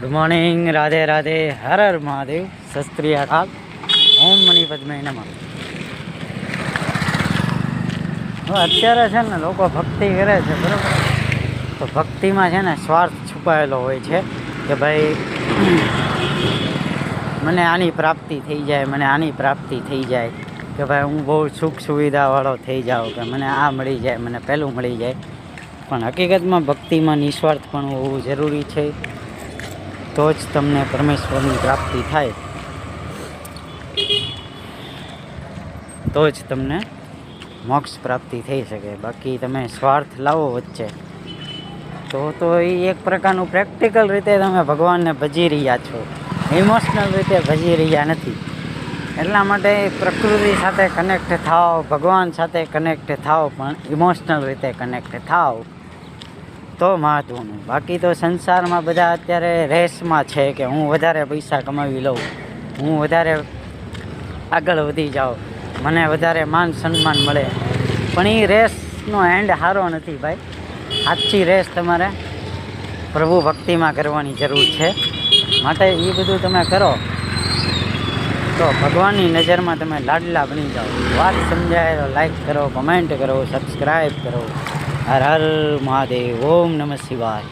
Good morning, Radhe Radhe, Har Har Mahadev, શસ્ત્રી અકાલ, ઓમ money પદ્મે નમઃ. હવે અત્યારે છે ને લોકો ભક્તિ કરે છે, બરાબર, તો ભક્તિમાં છે ને સ્વાર્થ છુપાયેલો હોય છે કે ભાઈ મને આની પ્રાપ્તિ થઈ જાય, મને આની પ્રાપ્તિ થઈ જાય, કે ભાઈ હું બહુ સુખ સુવિધાવાળો થઈ જાઉં, કે મને આ મળી જાય, મને પેલું મળી જાય. પણ હકીકતમાં ભક્તિમાં નિસ્વાર્થ પણ હોવું જરૂરી છે, તો જ તમને પરમેશ્વરની પ્રાપ્તિ થાય, તો જ તમને મોક્ષ પ્રાપ્તિ થઈ શકે. બાકી તમે સ્વાર્થ લાવો વચ્ચે તો એ એક પ્રકારનું પ્રેક્ટિકલ રીતે તમે ભગવાનને ભજી રહ્યા છો, ઇમોશનલ રીતે ભજી રહ્યા નથી. એટલા માટે પ્રકૃતિ સાથે કનેક્ટ થાવ, ભગવાન સાથે કનેક્ટ થાવ, પણ ઇમોશનલ રીતે કનેક્ટ થાવ તો મહત્વનું. બાકી તો સંસારમાં બધા અત્યારે રેસમાં છે કે હું વધારે પૈસા કમાવી લઉં, હું વધારે આગળ વધી જાઉં, મને વધારે માન સન્માન મળે. પણ એ રેસનો એન્ડ સારો નથી ભાઈ. સાચી રેસ તમારે પ્રભુ ભક્તિમાં કરવાની જરૂર છે. માટે એ બધું તમે કરો તો ભગવાનની નજરમાં તમે લાડલા બની જાઓ. વાત સમજાય તો લાઈક કરો, કમેન્ટ કરો, સબસ્ક્રાઈબ કરો. હર હર મહાદેવ, ઓમ નમઃ શિવાય.